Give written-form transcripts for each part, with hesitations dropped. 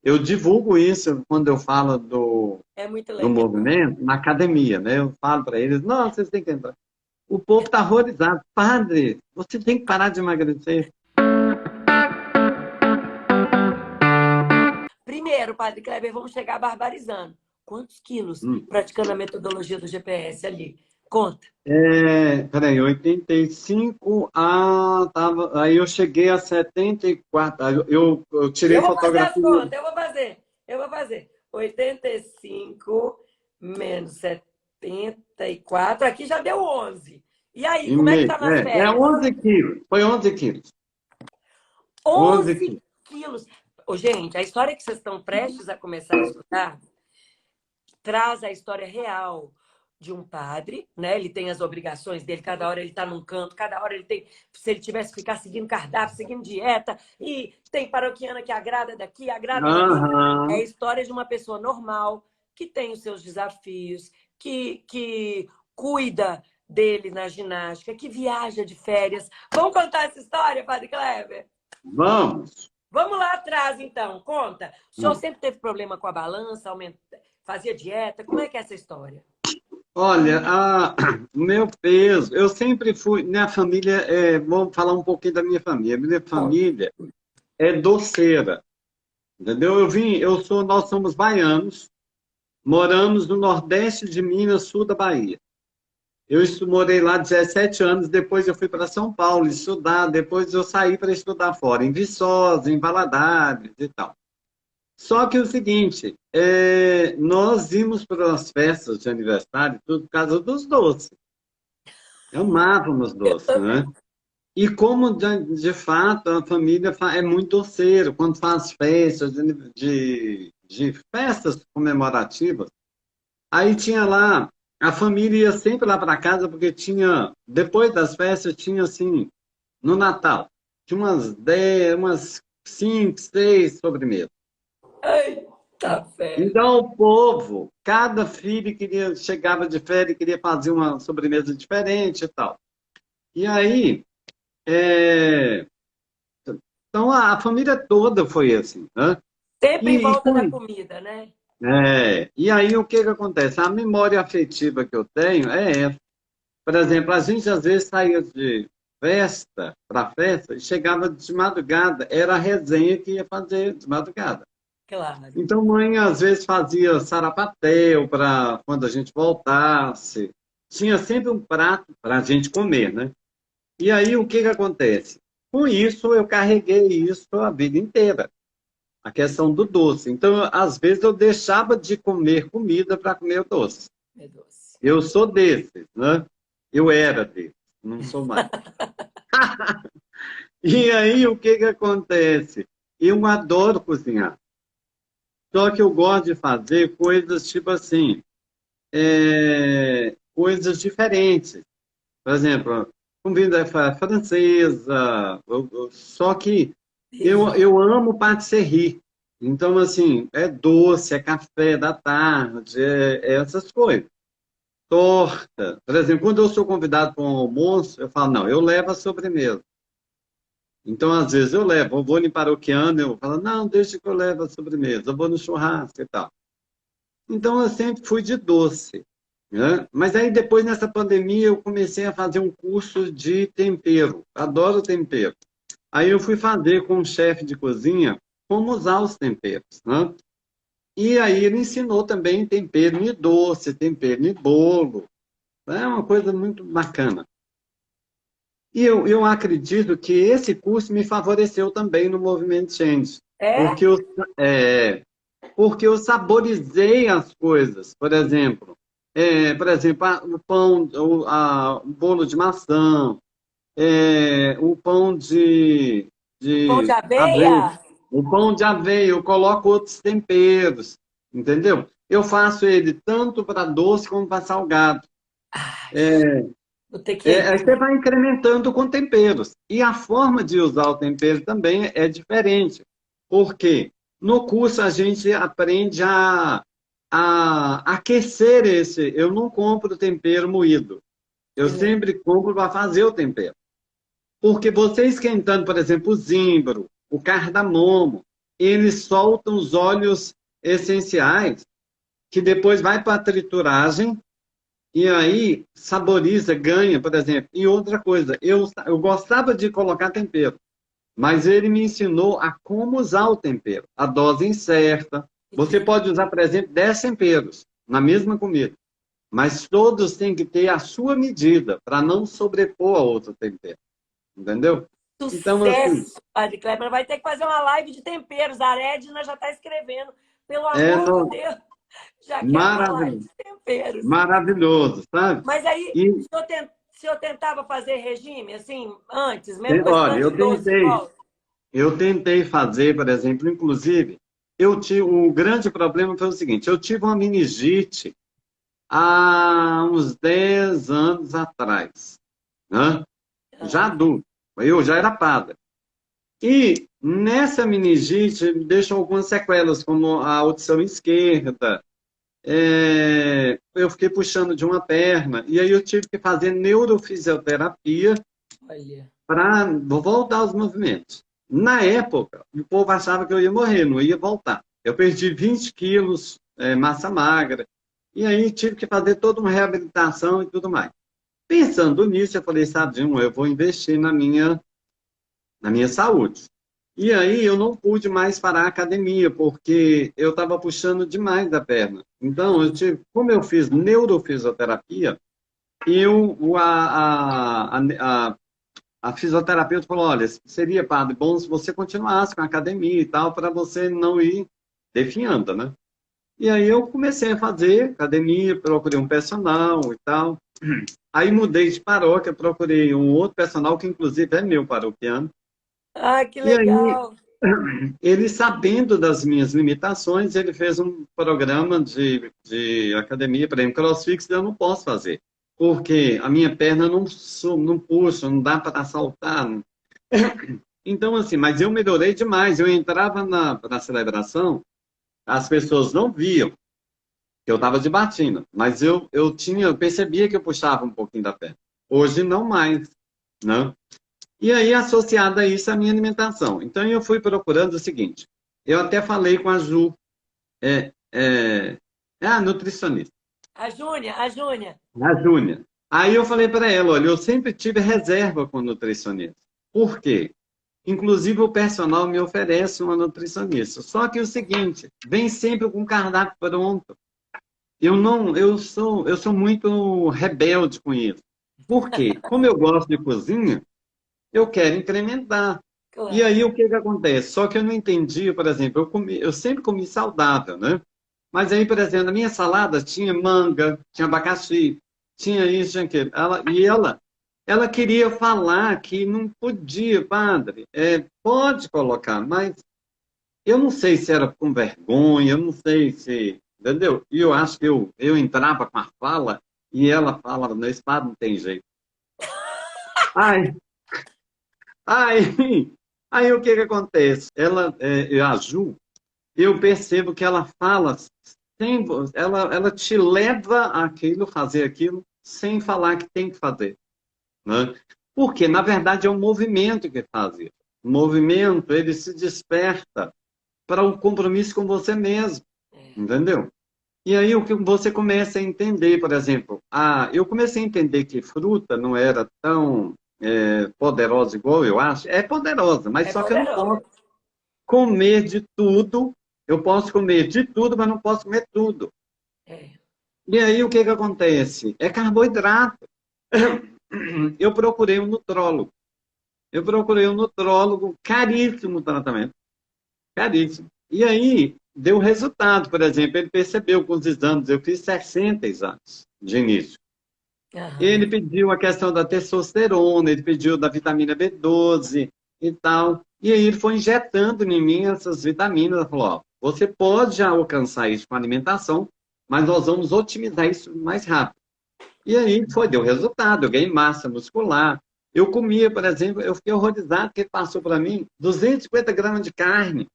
Eu divulgo isso quando eu falo É muito do legal. movimento na academia, né? Eu falo para eles, não, vocês têm que entrar. O povo está horrorizado. Padre, você tem que parar de emagrecer. Primeiro, Padre Kleber, vamos chegar barbarizando. Quantos quilos Hum. praticando a metodologia do GPS ali? Conta. Peraí, 85, aí eu cheguei a 74, eu tirei Eu vou fazer as fotografia. contas, eu vou fazer. Eu vou fazer. 85 menos 74, aqui já deu 11. E aí, E como é que meio. tá nas É férias? 11 quilos. Foi 11 quilos. 11 11 quilos. quilos. Ô, gente, a história que vocês estão prestes a começar a estudar traz a história real de um padre, né? Ele tem as obrigações dele, cada hora ele está num canto, cada hora ele tem, se ele tivesse que ficar seguindo cardápio, seguindo dieta, e tem paroquiana que agrada daqui, agrada dali. É a Aham. história de uma pessoa normal que tem os seus desafios, que cuida dele na ginástica, que viaja de férias. Vamos contar essa história, Padre Kleber? Vamos. Vamos lá atrás, então. Conta. O senhor sempre teve problema com a balança, fazia dieta? Como é que é essa história? Olha, o meu peso, eu sempre fui, minha família, vamos falar um pouquinho da minha família. Minha Conta. família é doceira, entendeu? Nós somos baianos, moramos no Nordeste de Minas, sul da Bahia. Morei lá 17 anos, depois eu fui para São Paulo estudar, depois eu saí para estudar fora, em Viçosa, em Valadares e tal. Só que é o seguinte, nós íamos para as festas de aniversário tudo por causa dos doces. Amávamos Eu doces, também. né? E como, de fato, a família é muito doceira, quando faz festas, de festas comemorativas, aí tinha lá, a família ia sempre lá para casa, porque tinha, depois das festas, tinha assim, no Natal, tinha umas 10, umas 5, 6 sobremesas. Eita fé. Então, o povo, cada filho chegava de férias e queria fazer uma sobremesa diferente e tal. E aí, é, então a família toda foi assim, né? Sempre em E, volta da comida, né? e aí o que que acontece? A memória afetiva que eu tenho é essa. Por exemplo, a gente às vezes saía de festa para festa e chegava de madrugada, era a resenha que ia fazer de madrugada. Claro. Então, mãe às vezes fazia sarapatel para quando a gente voltasse. Tinha sempre um prato para a gente comer, né? E aí, o que que acontece? Com isso, eu carreguei isso a vida inteira, a questão do doce. Então, às vezes, eu deixava de comer comida para comer o doce. É doce. Eu sou desses, né? Eu era desses, não sou mais. E aí, o que que acontece? Eu adoro cozinhar. Só que eu gosto de fazer coisas tipo assim, coisas diferentes. Por exemplo, comida francesa, só que Delícia. eu amo patisserie. Então, assim, é doce, é café da tarde, é essas coisas. Torta. Por exemplo, quando eu sou convidado para um almoço, eu falo, não, eu levo a sobremesa. Então, às vezes, eu levo. Eu vou no paroquiano, eu falo, não, deixa que eu levo a sobremesa. Eu vou no churrasco e tal. Então, eu sempre fui de doce, né? Mas aí, depois, nessa pandemia, eu comecei a fazer um curso de tempero. Adoro tempero. Aí eu fui fazer com um chefe de cozinha como usar os temperos, né? E aí ele ensinou também tempero de doce, tempero de bolo. É uma coisa muito bacana. E eu acredito que esse curso me favoreceu também no Movimento Change, É? porque é, porque eu saborizei as coisas. Por exemplo, o pão, o bolo de maçã, o pão Pão de de aveia, aveia? o pão de aveia, eu coloco outros temperos, entendeu? Eu faço ele tanto para doce como para salgado. Ai, vou ter que Aí você ir. vai incrementando com temperos. E a forma de usar o tempero também é diferente. Por quê? No curso a gente aprende a aquecer esse. Eu não compro tempero moído. Eu Que legal. sempre compro para fazer o tempero. Porque você esquentando, por exemplo, o zimbro, o cardamomo, eles soltam os óleos essenciais, que depois vai para a trituragem, e aí saboriza, ganha, por exemplo. E outra coisa, eu gostava de colocar tempero, mas ele me ensinou a como usar o tempero, a dose certa. Você pode usar, por exemplo, 10 temperos na mesma comida, mas todos têm que ter a sua medida, para não sobrepor a outro tempero. Entendeu? Então, assim, Sucesso, Padre Kleber. Vai ter que fazer uma live de temperos. A Aredna já está escrevendo. Pelo é amor de Deus, já quero uma live maravilhoso, de temperos. maravilhoso, sabe? Mas aí, E, o senhor tentava fazer regime, assim, antes, mesmo com esse olha, tanto de doce em volta? eu tentei fazer, por exemplo, inclusive, o grande problema foi o seguinte, eu tive uma meningite há uns 10 anos atrás, né? Já Ah, adulto, eu já era padre. E nessa meningite me deixou algumas sequelas, como a audição esquerda, eu fiquei puxando de uma perna, e aí eu tive que fazer neurofisioterapia olha. para voltar aos movimentos. Na época, o povo achava que eu ia morrer, não ia voltar. Eu perdi 20 quilos, massa magra, e aí tive que fazer toda uma reabilitação e tudo mais. Pensando nisso, eu falei, Sadinho, eu vou investir na minha saúde. E aí eu não pude mais parar a academia, porque eu estava puxando demais da perna. Então, como eu fiz neurofisioterapia, a fisioterapeuta falou, olha, seria, padre, bom se você continuasse com a academia e tal, para você não ir definhando, né? E aí eu comecei a fazer academia, procurei um personal e tal. Aí mudei de paróquia, procurei um outro personal, que inclusive é meu paroquiano. Ah, que E aí, legal. ele sabendo das minhas limitações, ele fez um programa de academia para mim, CrossFit, eu não posso fazer. Porque a minha perna não puxa, não dá para saltar. Então, assim, mas eu melhorei demais. Eu entrava na celebração, as pessoas não viam que eu estava de batina, mas eu percebia que eu puxava um pouquinho da perna. Hoje não mais, né? E aí, associado a isso, a minha alimentação. Então, eu fui procurando o seguinte, eu até falei com a Ju, é, é, é a nutricionista, A Júnia. a Júnia. Aí eu falei para ela, olha, eu sempre tive reserva com nutricionista. Por quê? Inclusive, o personal me oferece uma nutricionista. Só que é o seguinte, vem sempre com cardápio pronto. Eu não, eu sou muito rebelde com isso. Por quê? Como eu gosto de cozinha, eu quero incrementar. E aí, Claro. o que que acontece? Só que eu não entendi, por exemplo, eu sempre comi saudável, né? Mas aí, por exemplo, na minha salada tinha manga, tinha abacaxi, tinha isso, tinha aquilo. Ela queria falar que não podia, padre. Pode colocar, mas eu não sei se era com vergonha, eu não sei se. Entendeu? E eu acho que eu entrava com a fala e ela falava, não, esse padre não tem jeito. Ai, Aí, aí o que que acontece? A Ju, eu percebo que ela fala sem, ela te leva aquilo, fazer aquilo, sem falar que tem que fazer, né? Porque, na verdade, é um movimento que faz isso. O movimento, ele se desperta para um compromisso com você mesmo, entendeu? E aí o que você começa a entender, por exemplo, eu comecei a entender que fruta não era tão poderosa igual eu acho. É poderosa, mas É só que eu não poderosa. posso comer de tudo. Eu posso comer de tudo, mas não posso comer tudo. É. E aí o que que acontece? É carboidrato. Eu procurei um nutrólogo. Eu procurei um nutrólogo, caríssimo o tratamento, caríssimo. E aí deu resultado, por exemplo, ele percebeu com os exames, eu fiz 60 exames de início. Ele Aham. pediu a questão da testosterona, ele pediu da vitamina B12 e tal. E aí ele foi injetando em mim essas vitaminas. Ele falou, ó, você pode já alcançar isso com alimentação, mas nós vamos otimizar isso mais rápido. E aí deu resultado, eu ganhei massa muscular. Eu comia, por exemplo, eu fiquei horrorizado que ele passou para mim 250 gramas de carne.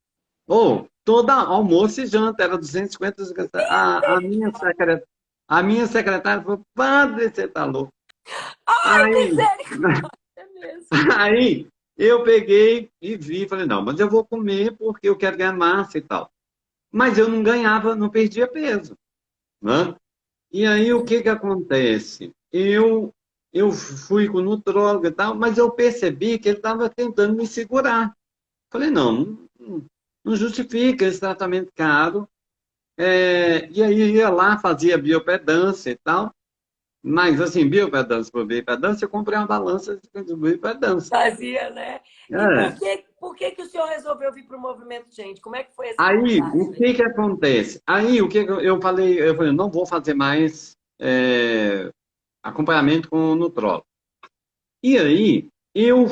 Ou, toda almoço e janta era 250 gramas. A minha secretária falou, padre, você tá louco. Ai, Aí, misericórdia mesmo. aí Eu peguei e vi, falei, não, mas eu vou comer porque eu quero ganhar massa e tal. Mas eu não ganhava, não perdia peso, né? E aí o que que acontece? Eu fui com o nutrólogo e tal, mas eu percebi que ele estava tentando me segurar. Falei, não justifica esse tratamento caro. E aí ia lá, fazia biopedância e tal. Mas assim, biopedância por biopedância, eu comprei uma balança de biopedância. Fazia, né? E É. por que que o senhor resolveu vir para o movimento Change? Como é que foi essa Aí, o passagem? que que acontece? Aí, o que que eu falei, não vou fazer mais acompanhamento com o nutrólogo. E aí, eu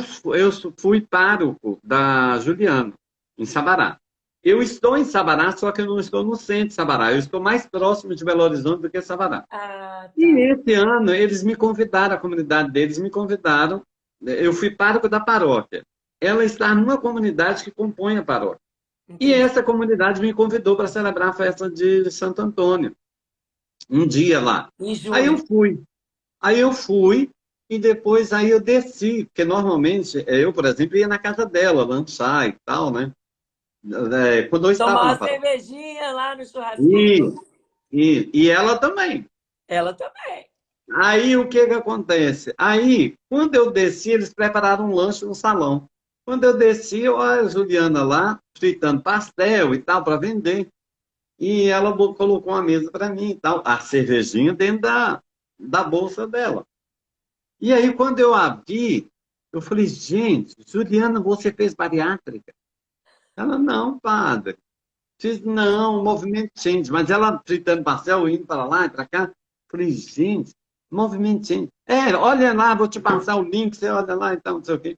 fui pároco da Juliana, em Sabará. Eu estou em Sabará, só que eu não estou no centro de Sabará. Eu estou mais próximo de Belo Horizonte do que Sabará. Ah, tá. E esse ano, eles me convidaram, a comunidade deles me convidaram. Eu fui pároco da paróquia. Ela está numa comunidade que compõe a paróquia. E Entendi. essa comunidade me convidou para celebrar a festa de Santo Antônio, um dia lá. Em Aí eu junho. fui. Aí eu fui e depois aí eu desci, porque normalmente eu, por exemplo, ia na casa dela lanchar e tal, né? Quando eu estava Tomar na uma paróquia. cervejinha lá no E, churrasquinho. e ela também. Ela também. Aí o que que acontece? Aí, quando eu desci, eles prepararam um lanche no salão. Quando eu desci, olha a Juliana lá, fritando pastel e tal, para vender. E ela colocou uma mesa para mim e tal, a cervejinha dentro da bolsa dela. E aí, quando eu a vi, eu falei, gente, Juliana, você fez bariátrica? Ela, não, padre. Fiz, não, movimento change. Mas ela fritando pastel, indo para lá e para cá. Eu falei, gente, movimento change. Olha lá, vou te passar o link, você olha lá e tal, não sei o quê.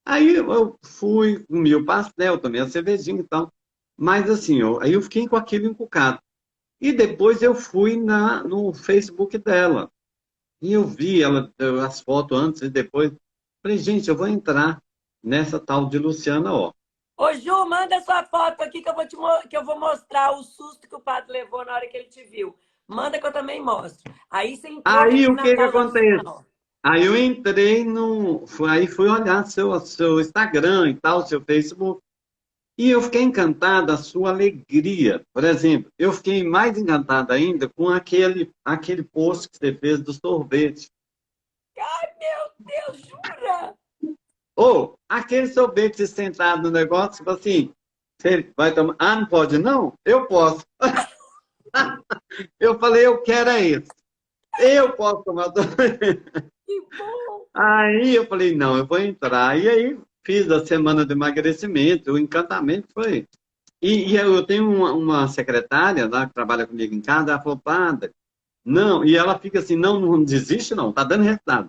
Aí eu fui, comi o pastel, tomei a cervejinha e tal. Mas assim, aí eu fiquei com aquilo encucado. E depois eu fui no Facebook dela. E eu vi as fotos antes e depois. Falei, gente, eu vou entrar nessa tal de Luciana, ó. Ô, Ju, manda sua foto aqui que que eu vou mostrar o susto que o padre levou na hora que ele te viu. Manda que eu também mostro. Aí você entrou Aí mesmo o na que que tal da acontece? Luciana. Aí eu entrei no. Aí fui olhar seu Instagram e tal, seu Facebook. E eu fiquei encantado da sua alegria. Por exemplo, eu fiquei mais encantado ainda com aquele post que você fez do sorvete. Ai, meu Deus, jura? Ou aquele sorvete sentado no negócio, tipo assim, você vai tomar. Ah, não pode, não? Eu posso. Eu falei, eu quero é isso. Eu posso tomar. Que bom. Aí eu falei, não, eu vou entrar. E aí fiz a semana de emagrecimento, o encantamento foi. E eu tenho uma secretária lá que trabalha comigo em casa, ela falou, padre, não, e ela fica assim, não desiste não, tá dando resultado.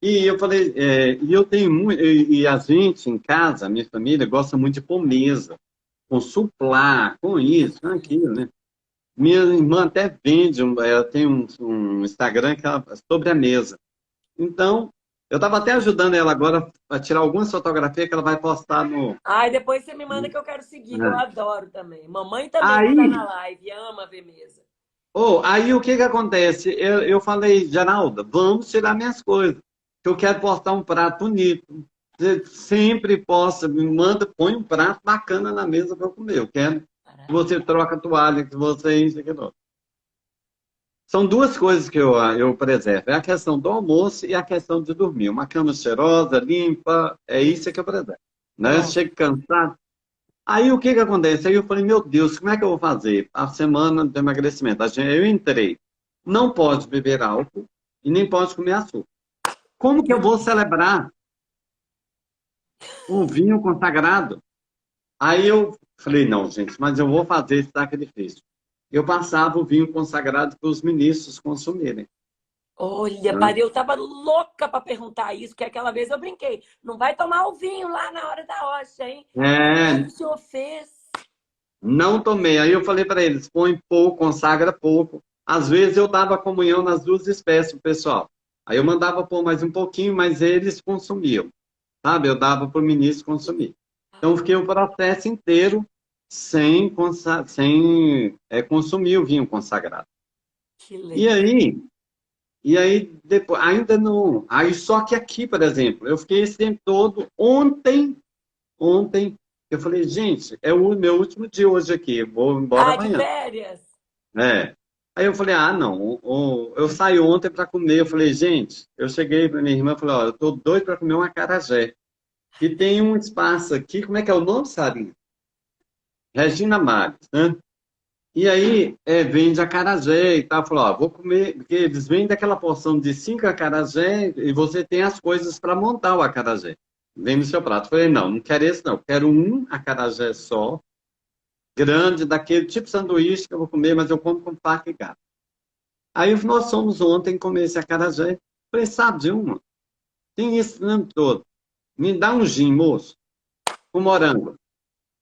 E eu falei, e eu tenho muito, e a gente em casa, a minha família, gosta muito de pôr mesa, com suplá, com isso, com aquilo, né? Minha irmã até vende, ela tem um Instagram que ela, sobre a mesa. Então, eu estava até ajudando ela agora a tirar algumas fotografias que ela vai postar no. Ai, depois você me manda que eu quero seguir, que eu É. adoro também. Mamãe também, quando tá Aí, na live, ama ver mesa. aí o que que acontece? Eu falei, Geralda, vamos tirar minhas coisas, que eu quero postar um prato bonito. Você sempre posta, me manda, põe um prato bacana na mesa para eu comer. Eu quero que você Maravilha. troca a toalha, que você isso, aquilo. São duas coisas que eu preservo. É a questão do almoço e a questão de dormir. Uma cama cheirosa, limpa, é isso que Isso. eu preservo. Né? Eu Pronto. chego cansado. Aí o que que acontece? Aí eu falei, meu Deus, como é que eu vou fazer? A semana de emagrecimento. Eu entrei. Não pode beber álcool e nem pode comer açúcar. Como que eu vou celebrar o vinho consagrado? Aí eu falei, não, gente, mas eu vou fazer esse sacrifício. Eu passava o vinho consagrado para os ministros consumirem. Olha, Né? padre, eu tava louca para perguntar isso, que aquela vez eu brinquei. Não vai tomar o vinho lá na hora da rocha, hein? Como é que É, o senhor fez? não tomei. Aí eu falei para eles, põe pouco, consagra pouco. Às vezes eu dava comunhão nas duas espécies, pro pessoal. Aí eu mandava pôr mais um pouquinho, mas eles consumiam, sabe? Eu dava para o ministro consumir. Então eu fiquei o processo inteiro sem consumir o vinho consagrado. Que E legal. aí, E aí, depois, ainda não. Aí, só que aqui, por exemplo, eu fiquei esse tempo todo. Ontem, eu falei, gente, é o meu último dia hoje aqui, vou embora Ai, de amanhã. férias. É. Aí eu falei, ah, não. Eu saí ontem para comer. Eu falei, gente, eu cheguei para minha irmã e falei, ó, eu tô doido para comer um acarajé. E tem um espaço aqui, como é que é o nome, Sarinha? Regina Mares, né? E aí, vende acarajé e tal. Falou, ó, vou comer, porque eles vendem aquela porção de 5 acarajé e você tem as coisas para montar o acarajé. Vem no seu prato. Falei, não, não quero esse não. Quero um acarajé só, grande, daquele tipo sanduíche que eu vou comer, mas eu como com faca e garfo. Aí nós fomos ontem comer esse acarajé. Falei, sabe de uma? Tem esse nome todo. Me dá um gin, moço, com morango.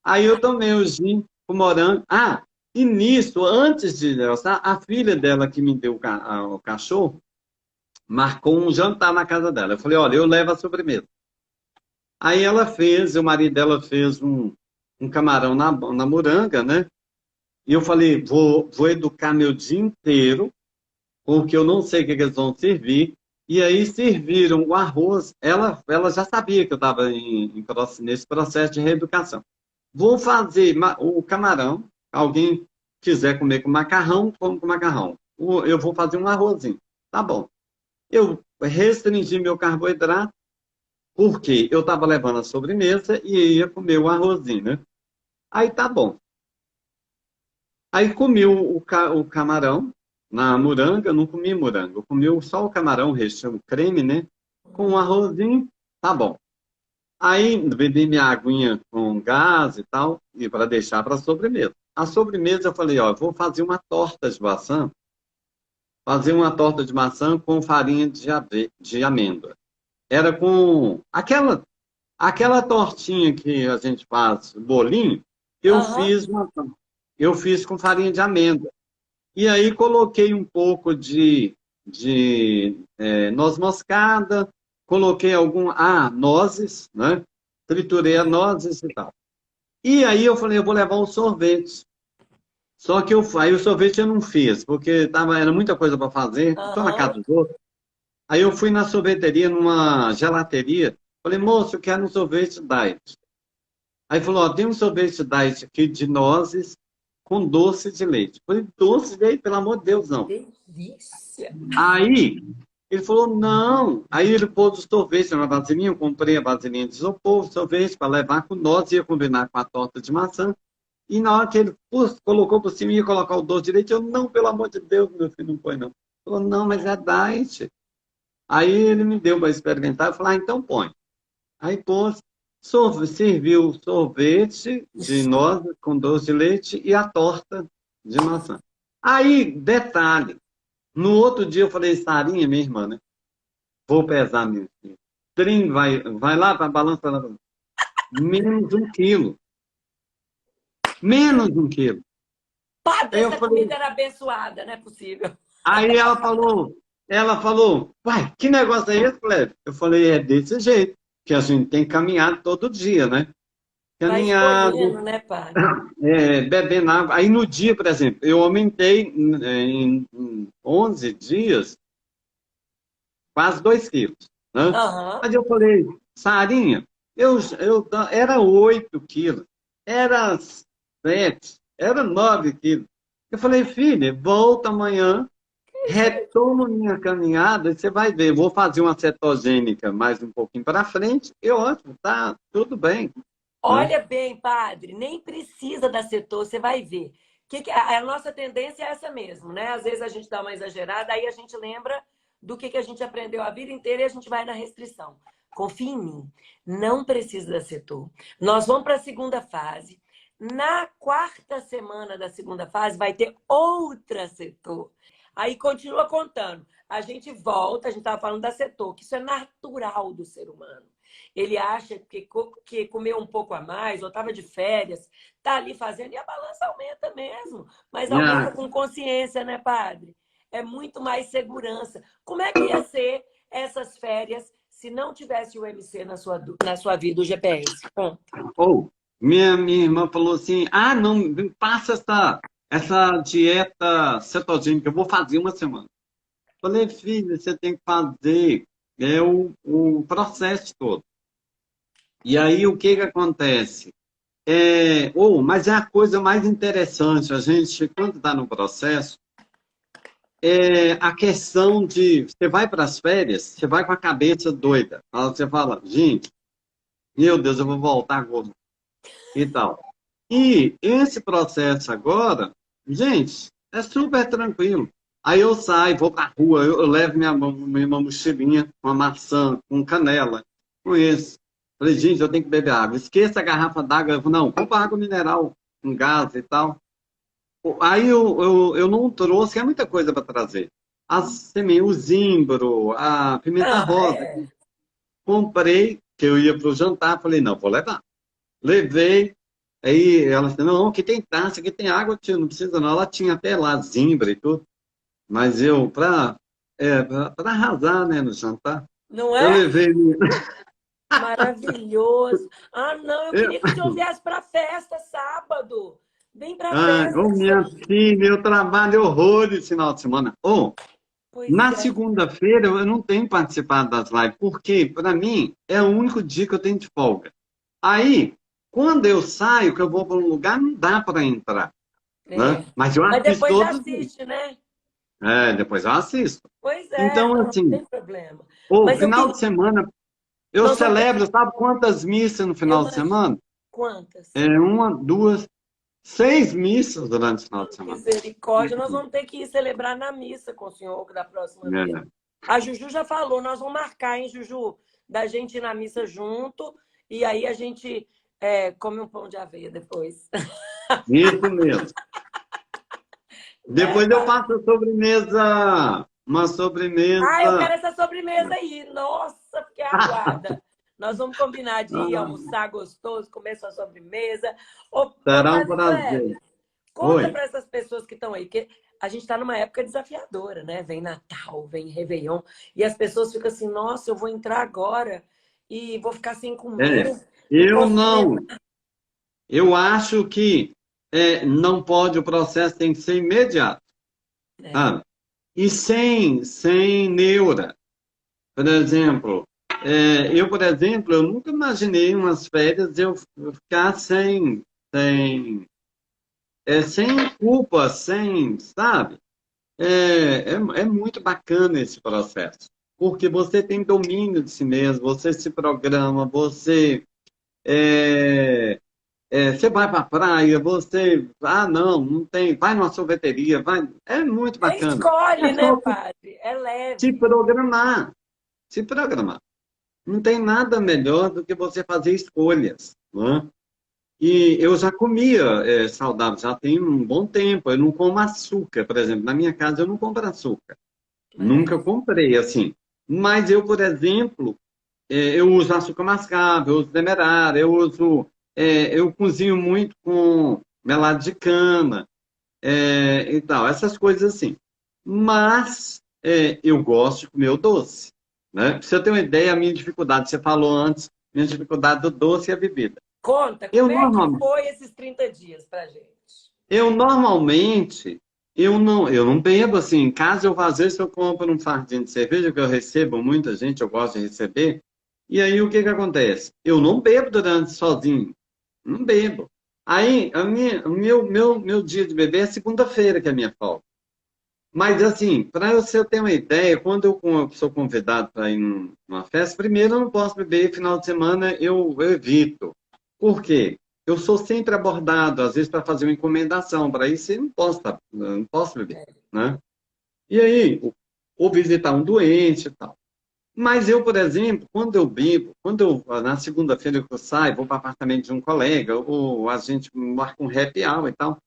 Aí eu tomei o gin com morango. Ah, e nisso, antes de Elsa, a filha dela que me deu o cachorro, marcou um jantar na casa dela. Eu falei, olha, eu levo a sobremesa. Aí ela fez, o marido dela fez um camarão na moranga, né? E eu falei, vou educar meu dia inteiro, porque eu não sei o que eles vão servir. E aí serviram o arroz. Ela já sabia que eu estava nesse processo de reeducação. Vou fazer o camarão. Alguém quiser comer com macarrão, come com macarrão. Eu vou fazer um arrozinho. Tá bom. Eu restringi meu carboidrato, porque eu estava levando a sobremesa e ia comer o arrozinho, né? Aí tá bom. Aí comi o camarão na moranga, não comi moranga, eu comi só o camarão, o creme, né? Com um arrozinho, tá bom. Aí bebi minha aguinha com gás e tal, e para deixar para a sobremesa. A sobremesa eu falei, ó, vou fazer uma torta de maçã, fazer uma torta de maçã com farinha de amêndoa. Era com aquela tortinha que a gente faz, bolinho, Aham. eu fiz com farinha de amêndoa. E aí coloquei um pouco de noz moscada, coloquei nozes, né? Triturei as nozes e tal. E aí eu falei, eu vou levar um sorvete. Só que aí o sorvete eu não fiz, porque era muita coisa para fazer, estou na casa Aham. dos outros. Aí eu fui na sorveteria, numa gelateria, falei, moço, eu quero um sorvete diet. Aí falou, ó, tem um sorvete diet aqui de nozes com doce de leite. Eu falei, doce de leite? Pelo amor de Deus, não. Delícia. Aí ele falou, não. Aí ele pôs o sorvete na vasilhinha, eu comprei a vasilhinha de isopor, sorvete para levar com nozes, ia combinar com a torta de maçã. E na hora que ele colocou por cima, ia colocar o doce de leite, eu, não, pelo amor de Deus, meu filho, não põe não. Ele falou, não, mas é diet. Aí ele me deu para experimentar, eu falei, então põe. Aí pôs, serviu o sorvete de nozes com doce de leite e a torta de maçã. Aí, detalhe, no outro dia eu falei, Sarinha, minha irmã, né? Vou pesar, meu filho. Trem vai lá para a balança, lá, menos 1 quilo. Menos 1 quilo. Padre, Aí eu essa comida falei, era abençoada, não é possível. aí ela falou, uai, que negócio é esse, Cleber? Eu falei, é desse jeito, que a gente tem caminhado todo dia, né? Vai Caminhado, escolhendo, né, padre? bebendo água. Aí no dia, por exemplo, eu aumentei em 11 dias quase 2 quilos, né? Aham. Mas eu falei, Sarinha, era 8 quilos, era 7, era 9 quilos. Eu falei, filha, volta amanhã, retomo minha caminhada, e você vai ver, vou fazer uma cetogênica mais um pouquinho para frente, e ótimo, tá tudo bem, né? Olha bem, padre, nem precisa da setor, você vai ver. A nossa tendência é essa mesmo, né? Às vezes a gente dá uma exagerada, aí a gente lembra do que a gente aprendeu a vida inteira e a gente vai na restrição. Confie em mim, não precisa da setor. Nós vamos para a segunda fase. Na quarta semana da segunda fase vai ter outra setor. Aí continua contando. A gente volta, a gente estava falando da setor, que isso é natural do ser humano. Ele acha que comeu um pouco a mais, ou estava de férias, está ali fazendo, e a balança aumenta mesmo. Mas aumenta Minha, com consciência, né, padre? É muito mais segurança. Como é que ia ser essas férias se não tivesse o MC na sua vida, o GPS? Conta. minha irmã falou assim, não, passa essa dieta cetogênica, eu vou fazer uma semana. Falei, filho, você tem que fazer o processo todo. E aí, o que que acontece? Mas é a coisa mais interessante, a gente, quando está no processo, a questão de, você vai para as férias, você vai com a cabeça doida. Aí você fala, gente, meu Deus, eu vou voltar agora e tal. E esse processo agora, gente, é super tranquilo. Aí eu saio, vou pra rua, eu levo minha mochilinha com a maçã, com canela, com isso. Falei, gente, eu tenho que beber água. Esqueça a garrafa d'água. Eu falei, não, compra água mineral, com gás e tal. Aí eu não trouxe, é muita coisa para trazer. As sementes, o zimbro, a pimenta Ah, rosa. é. Comprei, que eu ia para o jantar, falei, não, vou levar. Levei, aí ela disse, não, aqui tem taça, aqui tem água, tio, não precisa não. Ela tinha até lá zimbra e tudo, mas eu, para arrasar, né, no jantar, Não eu é? levei. Maravilhoso. Ah, não, eu Eu, queria que o senhor viesse para a festa sábado. Vem para a ah, festa ô, que você... minha filha, eu trabalho horrores esse final de semana. Pois Na é. segunda-feira eu não tenho participado das lives, porque para mim é o único dia que eu tenho de folga. Aí, quando eu saio, que eu vou para um lugar, não dá para entrar, É. né? Mas eu Mas assisto depois todos os dias. assiste, né? Depois eu assisto. Pois é, Então, não, não assim, tem problema. o Mas eu final queria. de semana, eu Nós vamos ter que. celebro, sabe quantas missas no Eu final de imagino. semana? Quantas? Uma, duas, 6 missas durante o final de semana. Misericórdia. Nós vamos ter que ir celebrar na missa com o senhor da próxima vez. É. A Juju já falou, nós vamos marcar, hein, Juju? Da gente ir na missa junto. E aí a gente come um pão de aveia depois. Isso mesmo. Né, Depois eu pai? faço a sobremesa, uma Ah, eu sobremesa. quero essa sobremesa aí. Nossa, porque aguarda. Nós vamos combinar de ir almoçar gostoso, comer sua sobremesa. Ô Será um Padre prazer. Kleber, conta Oi. para essas pessoas que estão aí, porque a gente está numa época desafiadora, né? Vem Natal, vem Réveillon, e as pessoas ficam assim, nossa, eu vou entrar agora e vou ficar sem É, comer, não eu posso comer não. Eu acho que não pode, o processo tem que ser imediato. nada. Sabe? E sem neura. Por exemplo, eu nunca imaginei umas férias eu ficar sem culpa, sabe? É muito bacana esse processo, porque você tem domínio de si mesmo, você se programa, você vai para a praia, não tem, vai numa sorveteria, é muito Você bacana. É escolhe, né, só padre? É se leve. programar, se programar. Não tem nada melhor do que você fazer escolhas, né? E eu já comia saudável, já tem um bom tempo. Eu não como açúcar, por exemplo. Na minha casa eu não compro açúcar. Nunca Maravilha. comprei assim. Mas eu, por exemplo, eu uso açúcar mascavo, eu uso demerara, eu cozinho muito com melado de cana, e tal, essas coisas assim. Mas eu gosto de comer o doce, né? Pra você ter uma ideia, a minha dificuldade, você falou antes, minha dificuldade do doce é a bebida. Conta, Eu como é que normalmente, foi esses 30 dias pra gente? eu normalmente, eu não bebo assim. Em casa, às vezes, eu compro um fardinho de cerveja, que eu recebo muita gente, eu gosto de receber. E aí, o que que acontece? Eu não bebo durante sozinho. Não bebo. Aí, o meu dia de beber é segunda-feira, que é a minha folga. Mas, assim, para você ter uma ideia, quando eu sou convidado para ir numa festa, primeiro eu não posso beber, final de semana eu evito. Por quê? Eu sou sempre abordado, às vezes, para fazer uma encomendação. Para isso, eu não posso beber, né? E aí, ou visitar um doente e tal. Mas eu, por exemplo, quando eu bebo, na segunda-feira que eu saio, vou para o apartamento de um colega, ou a gente marca um happy hour e tal,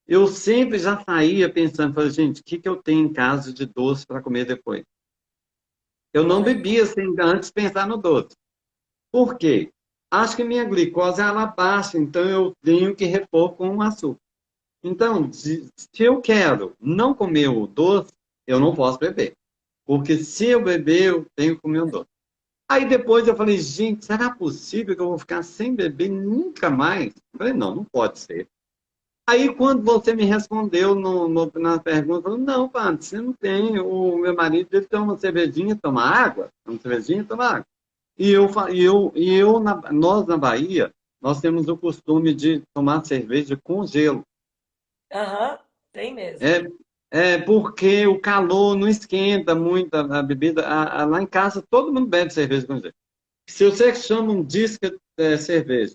eu sempre já saía pensando, falei, gente, o que que eu tenho em casa de doce para comer depois? Eu não Mas, bebia sem antes pensar no doce. Por quê? Acho que minha glicose ela baixa, então eu tenho que repor com açúcar. Então, se eu quero não comer o doce, eu não posso beber. Porque se eu beber, eu tenho que comer o doce. Aí depois eu falei, gente, será possível que eu vou ficar sem beber nunca mais? Eu falei, não, não pode ser. Aí, quando você me respondeu na pergunta, falou, não, padre, você não tem. O meu marido, ele toma uma cervejinha, toma água. Uma cervejinha, toma água. Nós na Bahia, nós temos o costume de tomar cerveja com gelo. Aham, tem mesmo. É, é porque o calor não esquenta muito a bebida. Lá em casa, todo mundo bebe cerveja com gelo. Se você chama um disco de cerveja,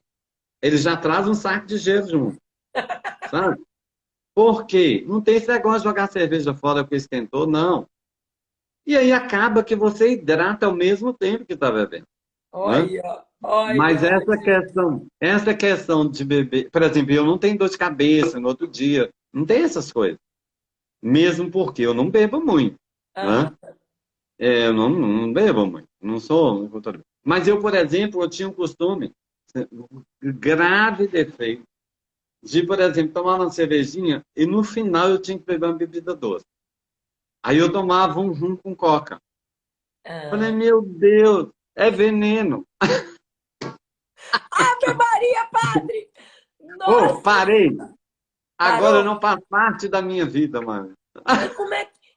ele já traz um saco de gelo junto, sabe? Por quê? Não tem esse negócio de jogar cerveja fora porque esquentou, não. E aí acaba que você hidrata ao mesmo tempo que está bebendo, né? Olha, olha, Mas essa questão de beber, por exemplo, eu não tenho dor de cabeça no outro dia, não tem essas coisas. Mesmo porque eu não bebo muito, né? aham. Eu não bebo muito, não sou. Mas eu, por exemplo, eu tinha um costume, um grave defeito, de, por exemplo, tomar uma cervejinha e no final eu tinha que beber uma bebida doce. Aí eu tomava um rum com coca. Falei, Ah. meu Deus, é veneno. Ave Maria, padre! Ô, Nossa, parei. Agora parou? não faz parte da minha vida, mano.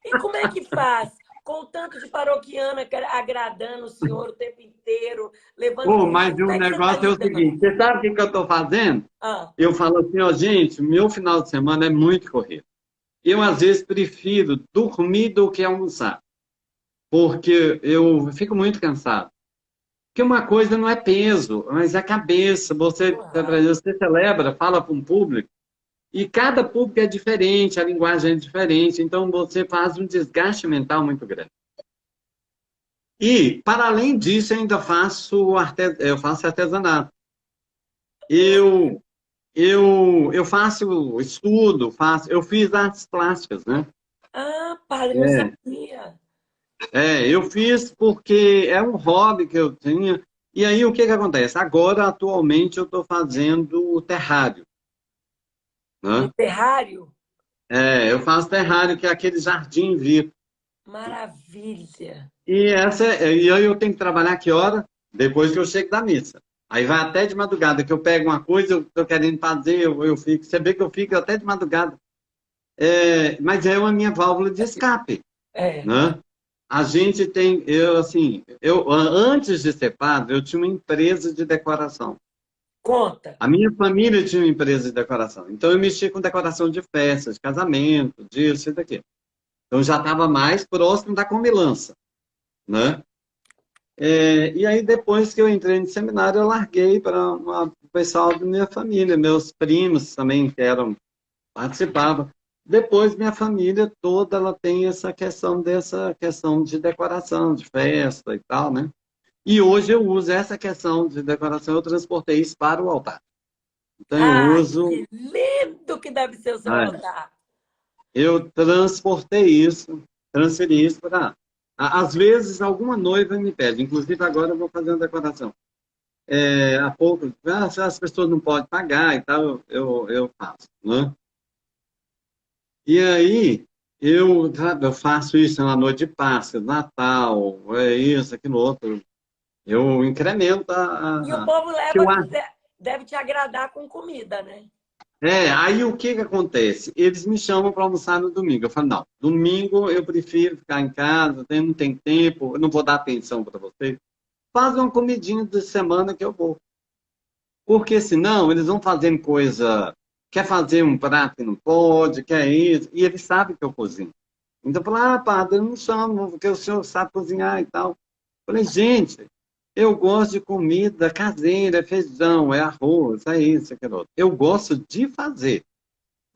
E como é que faz? Com o tanto de paroquiana agradando o senhor o tempo inteiro, levando Ô, comida, mas como o é que você está negócio é o lidando? seguinte, você sabe o que que eu estou fazendo? Ah, Eu falo assim, ó, gente, meu final de semana é muito corrido. Eu, às vezes, prefiro dormir do que almoçar, porque eu fico muito cansado. Porque uma coisa não é peso, mas é cabeça. claro. Você celebra, fala para um público, e cada público é diferente, a linguagem é diferente, então você faz um desgaste mental muito grande. E, para além disso, eu ainda eu faço artesanato. Eu, eu faço estudo, eu fiz artes plásticas, né? Ah, padre, não É, sabia. eu fiz porque é um hobby que eu tinha. E aí, o que que acontece? Agora, atualmente, eu estou fazendo terrário, Um né? terrário? Eu faço terrário, que é aquele jardim vivo. Maravilha. E aí eu tenho que trabalhar que hora? Depois que eu chego da missa. Aí vai até de madrugada, que eu pego uma coisa, eu estou querendo fazer, eu fico. Você vê que eu fico até de madrugada. Mas é uma minha válvula de escape, É. né? A gente tem, antes de ser padre, eu tinha uma empresa de decoração. Conta. A minha família tinha uma empresa de decoração. Então eu mexia com decoração de festas, de casamento, disso e daquilo. Então já estava mais próximo da comilança, né? E aí, depois que eu entrei no seminário, eu larguei para o pessoal da minha família, meus primos também que participavam. Depois, minha família toda, ela tem dessa questão de decoração, de festa e tal, né? E hoje eu uso essa questão de decoração, eu transportei isso para o altar. Então, Ah, que lindo que deve ser o seu é, altar. eu transferi isso para... Às vezes, alguma noiva me pede, inclusive agora eu vou fazer uma decoração. Há pouco, as pessoas não podem pagar e tal, eu faço, né? E aí, eu faço isso na noite de Páscoa, Natal, é isso, aquilo outro. Eu incremento E o a- povo que eu leva, acho. deve te agradar com comida, né? Aí o que que acontece? Eles me chamam para almoçar no domingo. Eu falo, não, domingo eu prefiro ficar em casa, não tem tempo, eu não vou dar atenção para vocês. Faz uma comidinha de semana que eu vou. Porque senão eles vão fazendo coisa, quer fazer um prato que não pode, quer isso, e eles sabem que eu cozinho. Então, fala, padre, eu não chamo, porque o senhor sabe cozinhar e tal. Falei, gente, eu gosto de comida caseira, é feijão, é arroz, é isso, é aquilo outro. Eu gosto de fazer,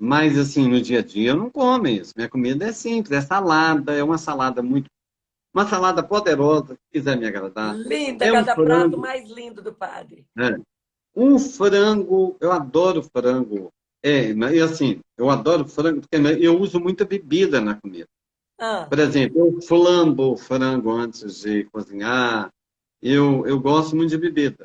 mas assim, no dia a dia eu não como isso. Minha comida é simples, é salada, é uma salada poderosa, se quiser me agradar. Linda, É um cada prato frango, mais lindo do padre. né? Um frango, eu adoro frango. E assim, eu adoro frango porque eu uso muita bebida na comida. Ah, Por exemplo, eu flambo o frango antes de cozinhar. Eu gosto muito de bebida,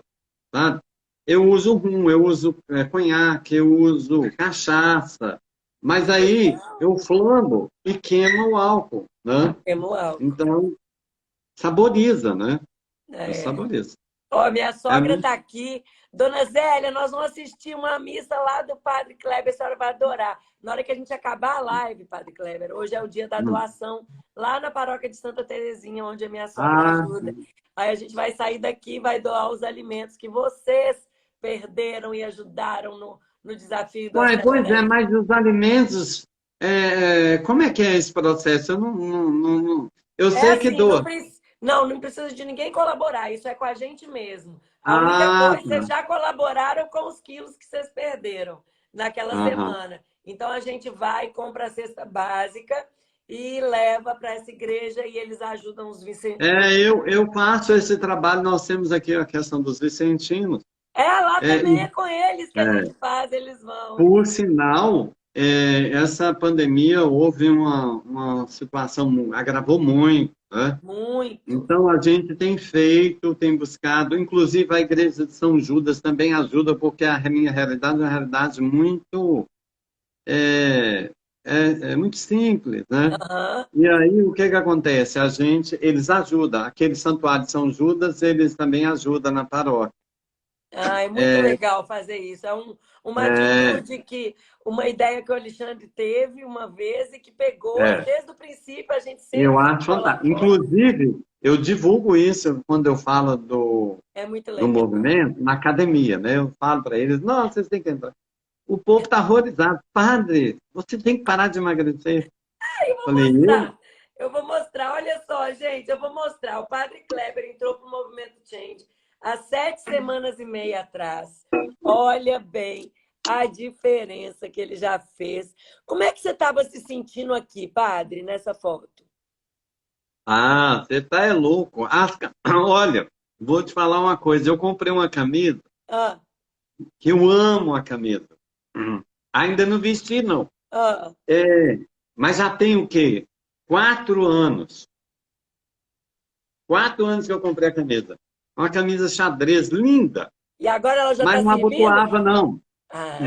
sabe? Eu uso rum, eu uso conhaque, eu uso cachaça. Mas aí eu flambo e queimo o álcool, né? temos álcool. Então, saboriza, né? Eu É. saborizo. Ó, minha É sogra muito... está aqui. Dona Zélia, nós vamos assistir uma missa lá do Padre Kleber, a senhora vai adorar. Na hora que a gente acabar a live, Padre Kleber, hoje é o dia da Hum. doação lá na paróquia de Santa Terezinha, onde a minha sogra Ah, ajuda. Aí a gente vai sair daqui e vai doar os alimentos que vocês perderam e ajudaram no desafio do uai, pois é, Acelera. mas os alimentos, como é que é esse processo? Eu eu É sei que assim, doa. não precisa de ninguém colaborar, isso é com a gente mesmo. A única Ah, coisa, vocês tá. já colaboraram com os quilos que vocês perderam naquela Aham. semana. Então a gente vai, compra a cesta básica e leva para essa igreja e eles ajudam os vicentinos. Eu faço esse trabalho, nós temos aqui a questão dos vicentinos. É, lá É, também é com eles que a é, gente faz, eles vão. por sinal, essa pandemia houve uma situação, agravou muito, né? Muito. Então, a gente tem feito, tem buscado, inclusive a Igreja de São Judas também ajuda, porque a minha realidade é uma realidade muito, é, é muito simples, né? Aham. E aí, o que que acontece? Eles ajudam. Aquele santuário de São Judas, eles também ajudam na paróquia. Ah, é muito É, legal fazer isso. É uma é, atitude uma ideia que o Alexandre teve uma vez e que pegou, e é. desde o princípio a gente Eu sempre acho fantástico. colabora. Inclusive, eu divulgo isso quando eu falo É muito do legal. movimento na academia, né? Eu falo para eles, não, vocês têm que entrar. O povo está horrorizado. Padre, você tem que parar de emagrecer. Eu vou Falei, eu? mostrar. Eu vou mostrar. Olha só, gente, eu vou mostrar. O Padre Kleber entrou para o Movimento Change há 7 semanas e meia atrás. Olha bem a diferença que ele já fez. Como é que você estava se sentindo aqui, Padre, nessa foto? Ah, você tá é louco. Olha, vou te falar uma coisa. Eu comprei uma camisa Ah, que eu amo a camisa. Ainda não vesti, não. ah. É, mas já tem o quê? 4 anos. 4 anos que eu comprei a camisa. Uma camisa xadrez linda, E agora ela já mas está não servindo? abotoava, não. Ah,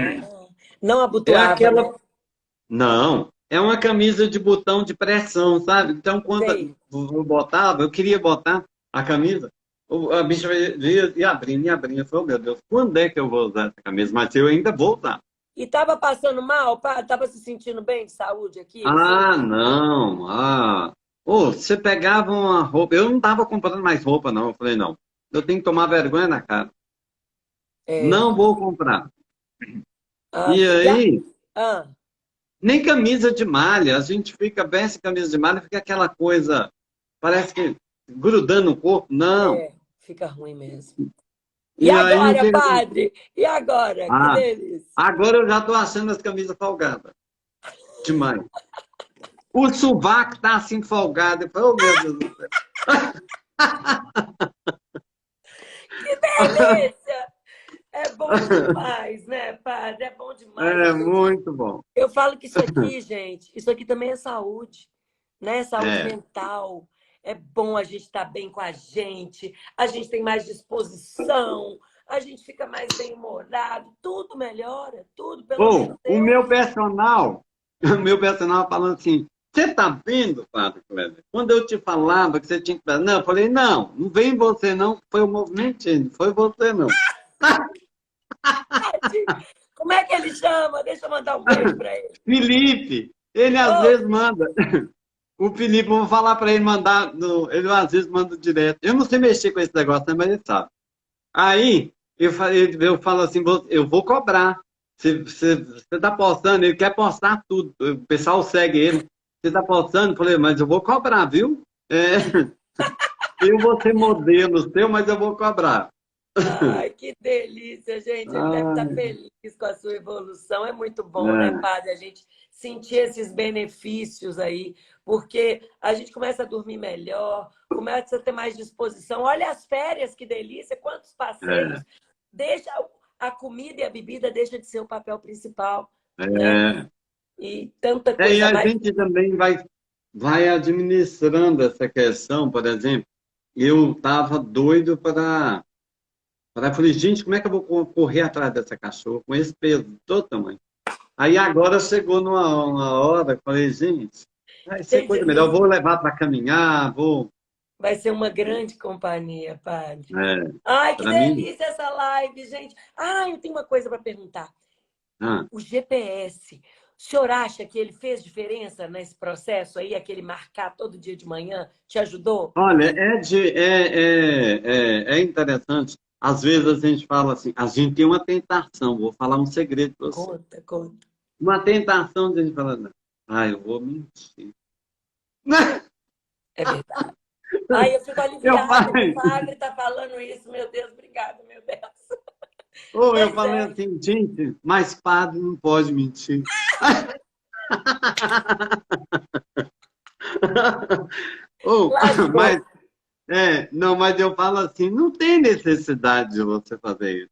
não É abotoava, né? aquela. Não, é uma camisa de botão de pressão, sabe? Então, quando Sei. eu botava, eu queria botar a camisa, a bicha ia e abrindo. Eu falei, oh, meu Deus, quando é que eu vou usar essa camisa? Mas eu ainda vou usar. E estava passando mal, Padre? Estava se sentindo bem de saúde aqui, assim? Ah, não. Ah. Ô, você pegava uma roupa. Eu não estava comprando mais roupa, não. Eu falei, não. Eu tenho que tomar vergonha na cara. É. Não vou comprar. Ah, E e a- aí, ah, nem camisa de malha. A gente fica, veste camisa de malha, fica aquela coisa, parece que grudando no corpo. Não. fica ruim mesmo. E E aí, o agora, que que eu... Padre? E agora? Que Ah, delícia. agora eu já estou achando as camisas folgadas. Demais. O sovaco tá assim folgado. Eu falei, oh, meu Deus do céu. Que delícia! É bom demais, né, Padre? É bom demais. É muito bom. Eu falo que isso aqui, gente, isso aqui também é saúde, né? Saúde É. mental. É bom a gente estar bem com a gente tem mais disposição, a gente fica mais bem-humorado, tudo melhora, tudo, pelo menos Ou, eu. o meu personal falando assim, você tá vendo, Padre Kleber? Quando eu te falava que você tinha que fazer, não, eu falei, não, não vem você não, foi o movimento, não foi você não. Como é que ele chama? Deixa eu mandar um beijo para ele. Felipe, ele às Ô, vezes manda. O Felipe, eu vou falar para ele mandar, ele às vezes manda direto. Eu não sei mexer com esse negócio, né, mas ele sabe. Aí, eu falo assim, eu vou cobrar. Você está postando, ele quer postar tudo. O pessoal segue ele. Você está postando? Eu falei, mas eu vou cobrar, viu? É, eu vou ser modelo seu, mas eu vou cobrar. ai, que delícia, gente. Ele deve estar Ah, feliz com a sua evolução. É muito bom, né, é, Padre? A gente sentir esses benefícios aí, porque a gente começa a dormir melhor, começa a ter mais disposição. Olha as férias, que delícia, quantos é, passeios. Deixa a comida e a bebida deixa de ser o papel principal, né? é. E tanta E coisa a mais. gente também vai administrando essa questão, por exemplo. Eu estava doido para. Falei, gente, como é que eu vou correr atrás dessa cachorra com esse peso de todo tamanho? Aí agora chegou numa hora, falei, gente, vai ser Tem coisa dia melhor. Eu que vou levar para caminhar, vou. Vai ser uma grande companhia, padre. É, Ai, que para mim, delícia essa live, gente. Ah, eu tenho uma coisa para perguntar. ah, O GPS, o senhor acha que ele fez diferença nesse processo aí, aquele marcar todo dia de manhã, te ajudou? olha, é interessante. Às vezes a gente fala assim, a gente tem uma tentação, vou falar um segredo para você. Conta, conta. Uma tentação de a gente falar, não, eu vou mentir. É verdade. Ai, eu fico Eu aliviada que o falei, padre está falando isso. Meu Deus, obrigada, meu Deus. ou eu Pois falei é. assim, gente, mas padre não pode mentir. Ou, Lascou. mas, não, mas eu falo assim, não tem necessidade de você fazer isso.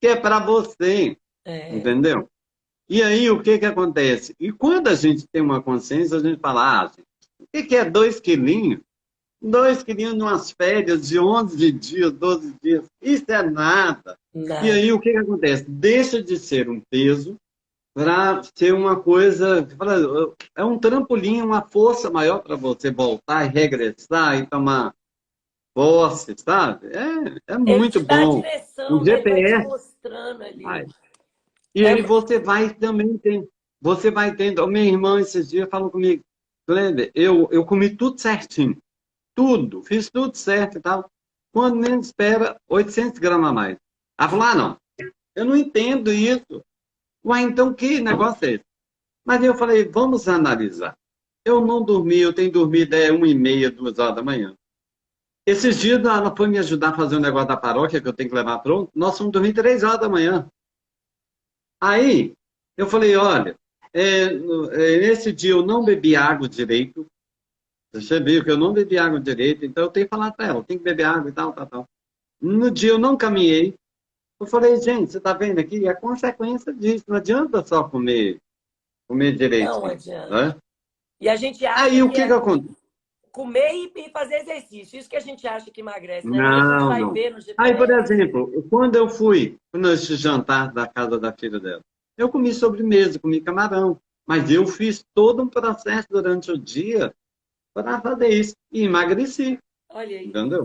Que é para você, É, entendeu? E aí, o que que acontece? E quando a gente tem uma consciência, a gente fala, gente, o que que é 2 quilinhos? 2 quilinhos numas férias de 11 dias, 12 dias, isso é nada. E nada. aí, o que que acontece? Deixa de ser um peso para ser uma coisa, é um trampolim, uma força maior para você voltar e regressar e tomar posse, sabe? É Ele muito te dá a bom. O direção, né? Ele vai te GPS, mostrando ali. vai. E É, aí você vai também tem, você vai tendo. O meu irmão esses dias falou comigo, Kleber, eu comi tudo certinho, tudo, fiz tudo certo e tal. Quando menos espera, 800 gramas a mais. Ela falou, não, eu não entendo isso. Uai, então que negócio é esse? Mas eu falei, vamos analisar. Eu não dormi, eu tenho dormido 1h30, 2 horas da manhã. Esses dias ela foi me ajudar a fazer um negócio da paróquia que eu tenho que levar pronto. Nós fomos dormir 3 horas da manhã. Aí eu falei, olha, nesse dia eu não bebi água direito. Você viu que eu não bebi água direito, então eu tenho que falar para ela, tem que beber água e tal, tal, tal. No dia eu não caminhei. Eu falei, gente, você está vendo aqui? É a consequência disso. Não adianta só comer não direitinho, adianta. né? E a gente acha Aí o que que que é acontece? comer e fazer exercício. Isso que a gente acha que emagrece, né? Mas a gente Não, vai não. ver no Aí, por GPS. exemplo, quando eu fui nesse jantar da casa da filha dela, eu comi sobremesa, comi camarão, mas eu fiz todo um processo durante o dia para fazer isso e emagreci, Olha aí. entendeu?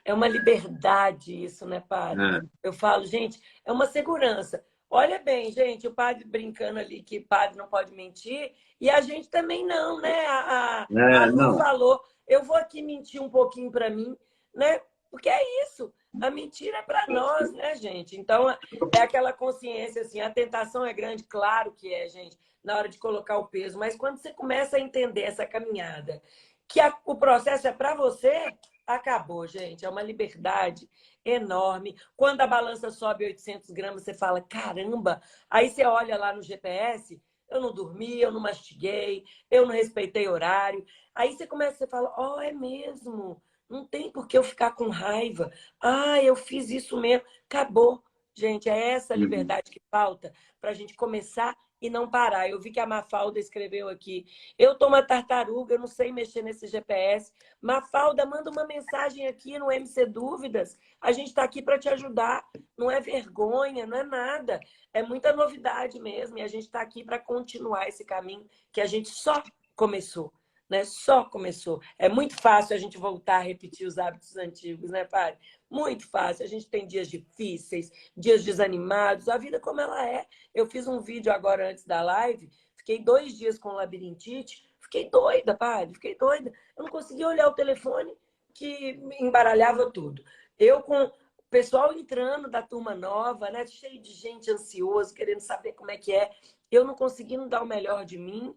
É uma liberdade isso, né, padre? É, Eu falo, gente, é uma segurança. Olha bem, gente, o padre brincando ali que padre não pode mentir, e a gente também não, né? A Lu não. falou, eu vou aqui mentir um pouquinho para mim, né? Porque é isso. A mentira é para nós, né, gente? Então, é aquela consciência assim, a tentação é grande, claro que é, gente, na hora de colocar o peso, mas quando você começa a entender essa caminhada, que o processo é para você, acabou, gente. É uma liberdade enorme. Quando a balança sobe 800 gramas, você fala, caramba. Aí você olha lá no GPS, eu não dormi, eu não mastiguei, eu não respeitei horário. Aí você começa, você fala, oh, é mesmo. Não tem por que eu ficar com raiva. Ah, eu fiz isso mesmo. Acabou. Gente, é essa Uhum. liberdade que falta para a gente começar e não parar. Eu vi que a Mafalda escreveu aqui. Eu tô uma tartaruga, eu não sei mexer nesse GPS. Mafalda, manda uma mensagem aqui no MC Dúvidas. A gente está aqui para te ajudar. Não é vergonha, não é nada. É muita novidade mesmo. E a gente está aqui para continuar esse caminho que a gente só começou. Né? Só começou. É muito fácil a gente voltar a repetir os hábitos antigos, né, pai? Muito fácil. A gente tem dias difíceis, dias desanimados, a vida como ela é. Eu fiz um vídeo agora antes da live, fiquei 2 dias com labirintite, fiquei doida, padre, fiquei doida. Eu não conseguia olhar o telefone, que me embaralhava tudo. Eu com o pessoal entrando da turma nova, né, cheio de gente ansioso, querendo saber como é que é, eu não conseguindo dar o melhor de mim,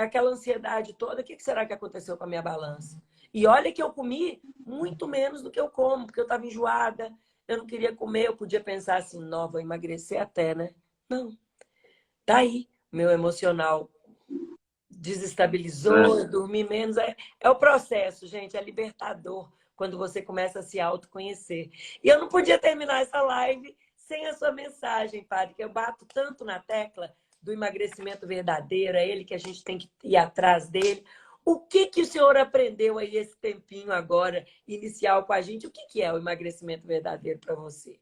aquela ansiedade toda. O que será que aconteceu com a minha balança? E olha que eu comi muito menos do que eu como, porque eu estava enjoada, eu não queria comer, eu podia pensar assim, não, vou emagrecer até, né? Não, tá aí, meu emocional desestabilizou, eu É. dormi menos. É o processo, gente, é libertador quando você começa a se autoconhecer. E eu não podia terminar essa live sem a sua mensagem, padre, que eu bato tanto na tecla do emagrecimento verdadeiro, é ele que a gente tem que ir atrás dele. O que que o senhor aprendeu aí esse tempinho agora, inicial com a gente? O que que é o emagrecimento verdadeiro para você?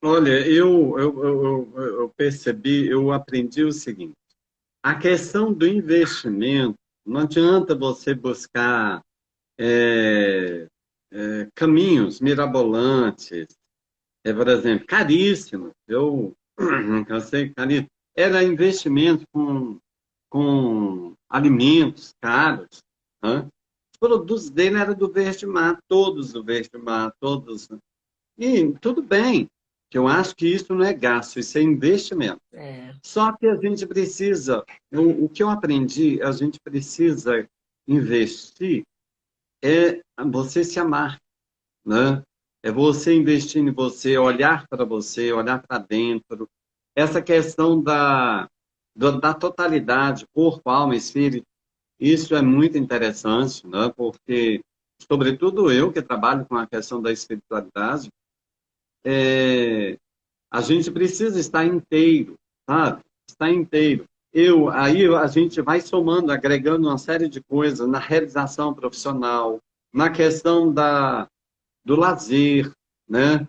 Olha, eu percebi, eu aprendi o seguinte: a questão do investimento, não adianta você buscar. é, caminhos mirabolantes, por exemplo, caríssimos. Eu sei, caríssimo. Era investimento com alimentos caros. Né? Os produtos dele eram do Verde Mar, todos do Verde Mar, todos. E tudo bem, que eu acho que isso não é gasto, isso é investimento. É. Só que a gente precisa, o que eu aprendi, a gente precisa investir é você se amar, né? É você investir em você, olhar para dentro. Essa questão da totalidade, corpo, alma, espírito, isso é muito interessante, né? Porque, sobretudo eu que trabalho com a questão da espiritualidade, a gente precisa estar inteiro, sabe? Estar inteiro. Aí a gente vai somando, agregando uma série de coisas na realização profissional, na questão do lazer, né?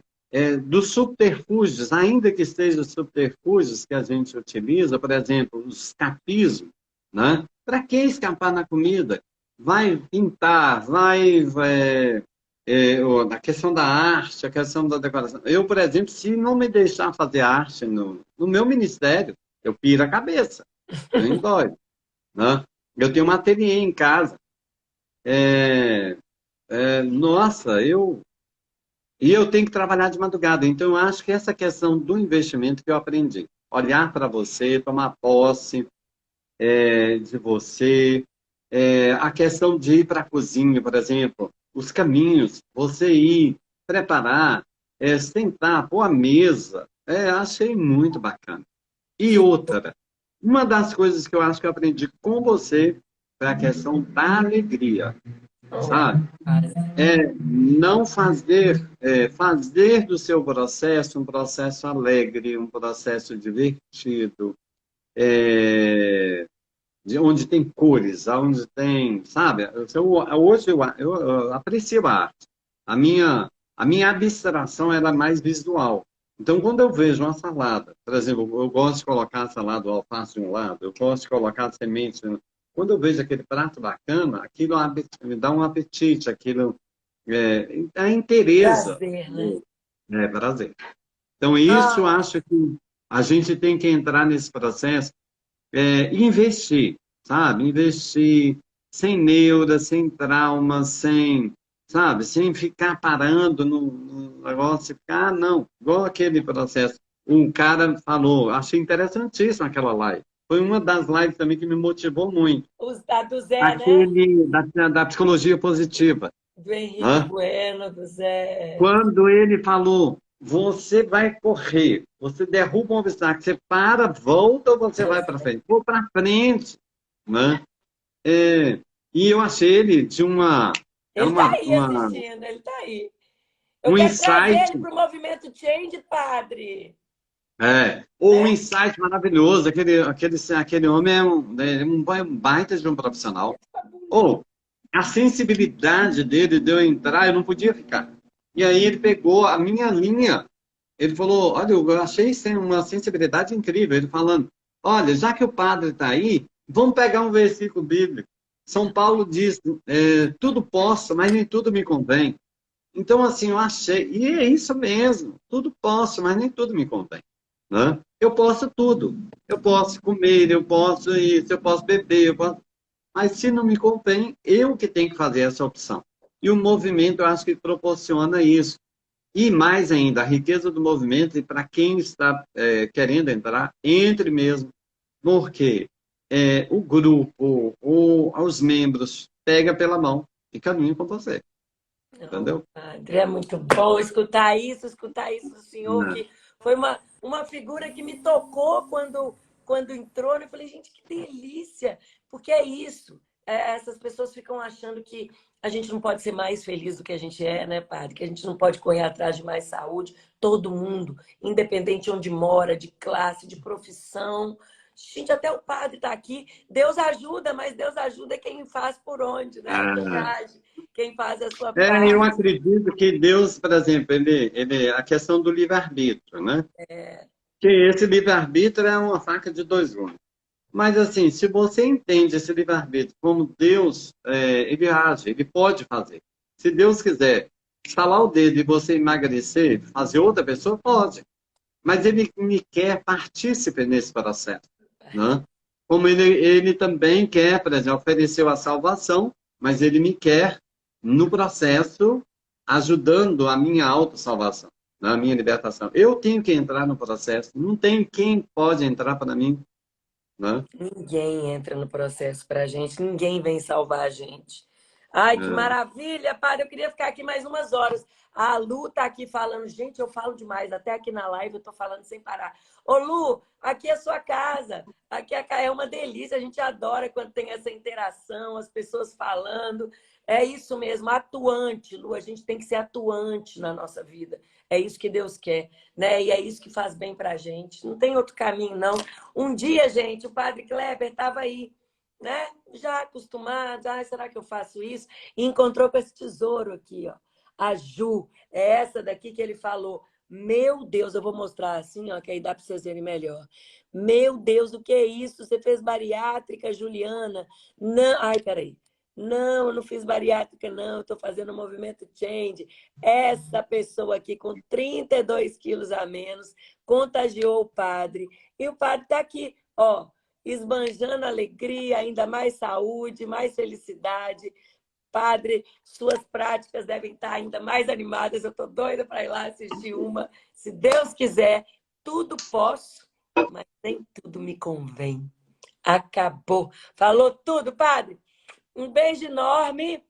Dos subterfúgios, ainda que sejam subterfúgios que a gente utiliza, por exemplo, o escapismo, né? Para que escapar na comida? Vai pintar, a questão da arte, a questão da decoração. Eu, por exemplo, se não me deixar fazer arte no meu ministério, eu piro a cabeça, eu endoido, né? Eu tenho um ateliê em casa. Nossa, e eu tenho que trabalhar de madrugada. Então, eu acho que essa questão do investimento que eu aprendi, olhar para você, tomar posse de você, a questão de ir para a cozinha, por exemplo, os caminhos, você ir, preparar, sentar, pôr a mesa, achei muito bacana. E outra, uma das coisas que eu acho que eu aprendi com você foi a questão da alegria, Oh, sabe? quase. Não fazer do seu processo um processo alegre, um processo divertido, é, onde tem cores, onde tem, sabe? Hoje eu aprecio a arte. A minha abstração era mais visual. Então, quando eu vejo uma salada, por exemplo, eu gosto de colocar a salada, o alface de um lado, eu gosto de colocar sementes. Quando eu vejo aquele prato bacana, aquilo me dá um apetite, aquilo a inteireza. Prazer, né? Prazer. Então, isso eu Ah, acho que a gente tem que entrar nesse processo investir, sabe? Investir sem neura, sem trauma, sabe? Sem ficar parando no negócio, ficar, não, igual aquele processo. Um cara falou, achei interessantíssimo aquela live. Foi uma das lives também que me motivou muito. a do Zé, né? Aquele da psicologia positiva, Do Henrique né? Bueno, do Zé. Quando ele falou, você vai correr, você derruba um obstáculo, você para, volta ou você vai para frente? Vou para frente, né? É, e eu achei ele de é Ele está aí assistindo, ele está aí. Eu um quero trazer insight, ele para o movimento Change, padre. ou um Né? insight maravilhoso. Aquele homem é um baita de um profissional. Ou a sensibilidade dele de eu entrar, eu não podia ficar. E aí ele pegou a minha linha. Ele falou, olha, eu achei uma sensibilidade incrível. Ele falando, olha, já que o padre está aí, vamos pegar um versículo bíblico. São Paulo diz, tudo posso, mas nem tudo me convém. Então, assim, eu achei, e é isso mesmo, tudo posso, mas nem tudo me convém. Né? Eu posso tudo. Eu posso comer, eu posso isso, eu posso beber, mas se não me convém, eu que tenho que fazer essa opção. E o movimento, eu acho que proporciona isso. E mais ainda, a riqueza do movimento, e para quem está querendo entrar, entre mesmo, porque o grupo, os membros, pega pela mão e caminha com você. Não, Entendeu? padre, é muito bom escutar isso do senhor, Não. que foi uma figura que me tocou quando entrou. Eu falei, gente, que delícia! Porque é isso. Essas pessoas ficam achando que a gente não pode ser mais feliz do que a gente é, né, padre? Que a gente não pode correr atrás de mais saúde. Todo mundo, independente de onde mora, de classe, de profissão. Gente, até o padre está aqui. Deus ajuda, mas Deus ajuda quem faz por onde, né? Quem Ah, age, quem faz a sua eu parte. acredito que Deus, por exemplo, a questão do livre-arbítrio, né? Que esse livre-arbítrio é uma faca de dois gumes. Mas assim, se você entende esse livre-arbítrio como Deus, ele age, ele pode fazer. Se Deus quiser estalar o dedo e você emagrecer, fazer outra pessoa, pode. Mas ele me quer partícipe nesse processo, né? Como ele também quer, por exemplo, ofereceu a salvação, mas ele me quer no processo ajudando a minha autossalvação, né? A minha libertação. Eu tenho que entrar no processo, não tem quem pode entrar para mim, né? Ninguém entra no processo pra gente, ninguém vem salvar a gente. Ai, que É. maravilha, padre. Eu queria ficar aqui mais umas horas. A Lu tá aqui falando. Gente, eu falo demais. Até aqui na live eu tô falando sem parar. Ô, Lu, aqui é sua casa. Aqui é uma delícia. A gente adora quando tem essa interação, as pessoas falando. É isso mesmo, atuante, Lu. A gente tem que ser atuante na nossa vida. É isso que Deus quer, né? E é isso que faz bem pra gente. Não tem outro caminho, não. Um dia, gente, o padre Kleber estava aí, né? Já acostumado, será que eu faço isso? E encontrou com esse tesouro aqui, ó. A Ju, é essa daqui que ele falou. Meu Deus, eu vou mostrar assim, ó, que aí dá para vocês verem melhor. Meu Deus, o que é isso? Você fez bariátrica, Juliana? Não, ai, peraí. Não, eu não fiz bariátrica, não. Eu estou fazendo um movimento change. Essa pessoa aqui com 32 quilos a menos contagiou o padre. E o padre está aqui, ó, esbanjando alegria, ainda mais saúde, mais felicidade. Padre, suas práticas devem estar ainda mais animadas. Eu estou doida para ir lá assistir uma. Se Deus quiser, tudo posso, mas nem tudo me convém. Acabou. Falou tudo, padre. Um beijo enorme.